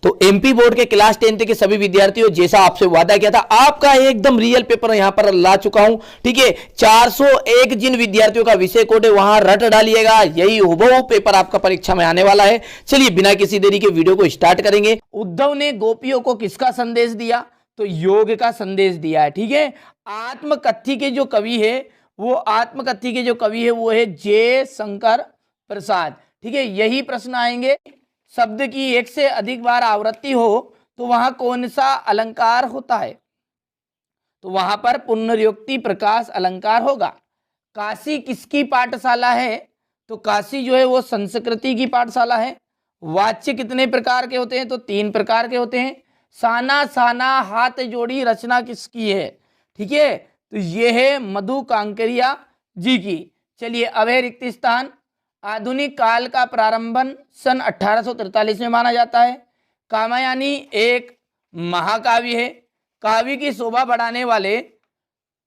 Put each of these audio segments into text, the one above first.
तो MP board के class 10th के सभी विद्यार्थियों, जैसा आपसे वादा किया था, आपका एकदम रियल पेपर यहां पर ला चुका हूं। ठीक है, 401 जिन विद्यार्थियों का विषय कोड है वहां रट डालिएगा, यही हुबहू पेपर आपका परीक्षा में आने वाला है। चलिए बिना किसी देरी के वीडियो को स्टार्ट करेंगे। उद्धव ने गोपियों को किसका संदेश दिया? तो योग का संदेश दिया है। ठीक है, आत्मकथी के जो कवि है वो है जय शंकर प्रसाद। ठीक है, यही प्रश्न आएंगे। शब्द की एक से अधिक बार आवृत्ति हो तो वहां कौन सा अलंकार होता है? तो वहां पर पुनर्योक्ति प्रकाश अलंकार होगा। काशी किसकी पाठशाला है? तो काशी जो है वो संस्कृति की पाठशाला है। वाच्य कितने प्रकार के होते हैं? तो 3 प्रकार के होते हैं। साना साना हाथ जोड़ी रचना किसकी है? ठीक है, तो ये है मधु कांकरिया जी की। चलिए, अब है रिक्त स्थान। आधुनिक काल का प्रारंभन सन 1843 में माना जाता है। कामयानी एक महाकाव्य है। काव्य की शोभा बढ़ाने वाले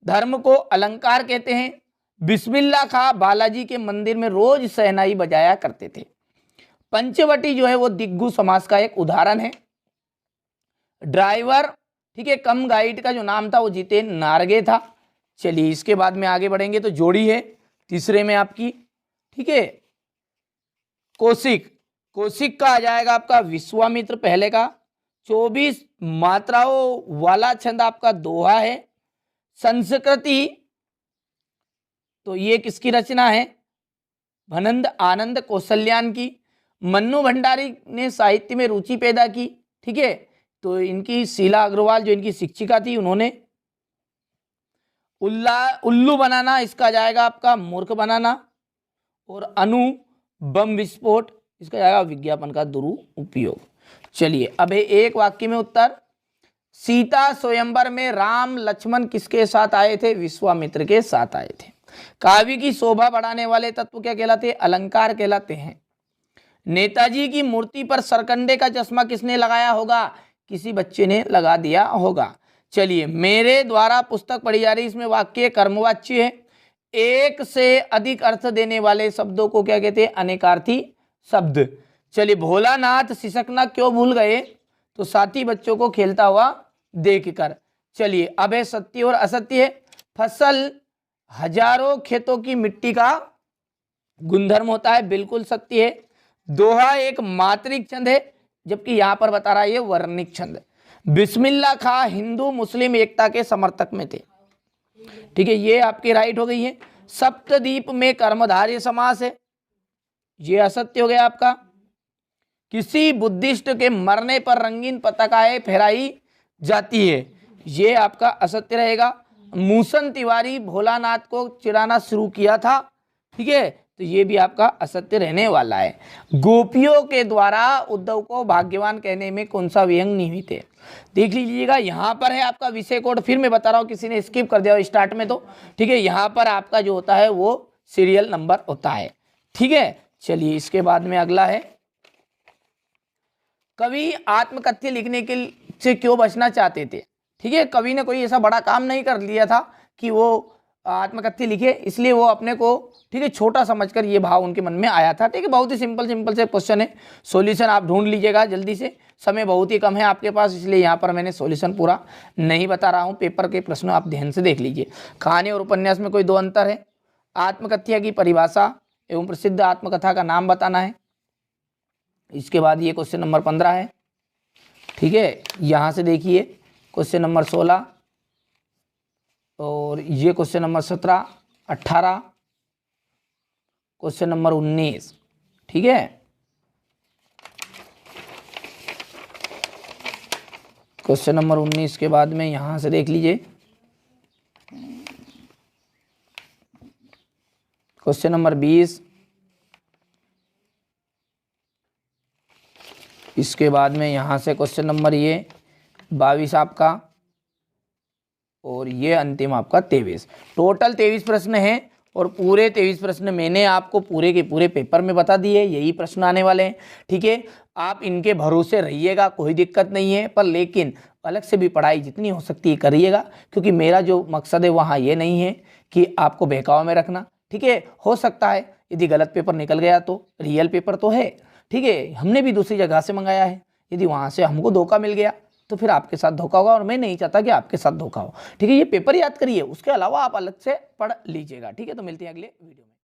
धर्म को अलंकार कहते हैं। बिस्मिल्लाह खां बालाजी के मंदिर में रोज शहनाई बजाया करते थे। पंचवटी जो है वो दिग्गु समास का एक उदाहरण है। ड्राइवर, ठीक है, कम गाइड का जो नाम था वो जितेन नारगे था। चलिए इसके बाद में आगे बढ़ेंगे तो जोड़ी है तीसरे में आपकी। ठीक है, कौशिक का आ जाएगा आपका विश्वामित्र पहले का। 24 मात्राओं वाला छंद आपका दोहा है। संस्कृति, तो ये किसकी रचना है? भनंद आनंद कौशल्यान की। मन्नू भंडारी ने साहित्य में रुचि पैदा की। ठीक है, तो इनकी शीला अग्रवाल जो इनकी शिक्षिका थी, उन्होंने। उल्लू बनाना, इसका जाएगा आपका मूर्ख बनाना। और अनु बम विस्फोट, इसका जाएगा विज्ञापन का दुरुपयोग। चलिए अब है एक वाक्य में उत्तर। सीता स्वयंवर में राम लक्ष्मण किसके साथ आए थे? विश्वामित्र के साथ आए थे। काव्य की शोभा बढ़ाने वाले तत्व क्या कहलाते हैं? अलंकार कहलाते हैं। नेताजी की मूर्ति पर सरकंडे का चश्मा किसने लगाया होगा? किसी बच्चे ने लगा दिया होगा। चलिए, मेरे द्वारा पुस्तक पढ़ी जा रही, इसमें वाक्य कर्मवाच्य है। एक से अधिक अर्थ देने वाले शब्दों को क्या कहते हैं? अनेकार्थी शब्द। चलिए, भोलानाथ सिसकना क्यों भूल गए? तो साथी बच्चों को खेलता हुआ देखकर। चलिए, अब है सत्य और असत्य है। फसल हजारों खेतों की मिट्टी का गुणधर्म होता है, बिल्कुल सत्य है। दोहा एक मात्रिक छंद है, जबकि यहां पर बता रहा है ये वर्णिक छंद। बिस्मिल्लाह खां हिंदू मुस्लिम एकता के समर्थक में थे। ठीक है, ये आपकी राइट हो गई है। सप्तद्वीप में कर्मधारय समास है, ये असत्य हो गया आपका। किसी बुद्धिस्ट के मरने पर रंगीन पताकाएं फहराई जाती है, ये आपका असत्य रहेगा। मूसन तिवारी भोलानाथ को चिढ़ाना शुरू किया था। ठीक है, तो ये भी आपका असत्य रहने वाला है। गोपियों के द्वारा उद्धव को भाग्यवान कहने में कौन सा व्यंग निहित है? देख लीजिएगा, यहाँ पर है आपका विषय कोड। फिर मैं बता रहा हूँ, किसी ने स्किप कर दिया स्टार्ट में तो। ठीक है, यहाँ पर आपका जो होता है वो सीरियल नंबर होता है। ठीक है, चलिए इसके बाद में अगला है, कवि आत्मकथ्य लिखने के से क्यों बचना चाहते थे? ठीक है, कवि ने कोई ऐसा बड़ा काम नहीं कर लिया था कि वो आत्मकथ्य लिखे, इसलिए वो अपने को, ठीक है, छोटा समझकर ये भाव उनके मन में आया था। ठीक है, बहुत ही सिंपल से क्वेश्चन है। सॉल्यूशन आप ढूंढ लीजिएगा जल्दी से, समय बहुत ही कम है आपके पास, इसलिए यहाँ पर मैंने सॉल्यूशन पूरा नहीं बता रहा हूँ। पेपर के प्रश्न आप ध्यान से देख लीजिए। कहानी और उपन्यास में कोई 2 अंतर है। आत्मकथ्य की परिभाषा एवं प्रसिद्ध आत्मकथा का नाम बताना है। इसके बाद ये क्वेश्चन नंबर 15 है। ठीक है, यहाँ से देखिए क्वेश्चन नंबर 16 और ये क्वेश्चन नंबर 17, 18, क्वेश्चन नंबर 19। ठीक है, क्वेश्चन नंबर 19 के बाद में यहां से देख लीजिए क्वेश्चन नंबर 20, इसके बाद में यहाँ से क्वेश्चन नंबर ये 22 आपका, और ये अंतिम आपका 23। टोटल 23 प्रश्न हैं और पूरे 23 प्रश्न मैंने आपको पूरे के पूरे पेपर में बता दिए, यही प्रश्न आने वाले हैं। ठीक है, आप इनके भरोसे रहिएगा, कोई दिक्कत नहीं है, पर लेकिन अलग से भी पढ़ाई जितनी हो सकती है करिएगा, क्योंकि मेरा जो मकसद है वहाँ ये नहीं है कि आपको बहकाव में रखना। ठीक है, हो सकता है यदि गलत पेपर निकल गया तो रियल पेपर तो है। ठीक है, हमने भी दूसरी जगह से मंगाया है, यदि वहाँ से हमको धोखा मिल गया तो फिर आपके साथ धोखा होगा और मैं नहीं चाहता कि आपके साथ धोखा हो। ठीक है, ये पेपर याद करिए, उसके अलावा आप अलग से पढ़ लीजिएगा। ठीक है, तो मिलते हैं अगले वीडियो में।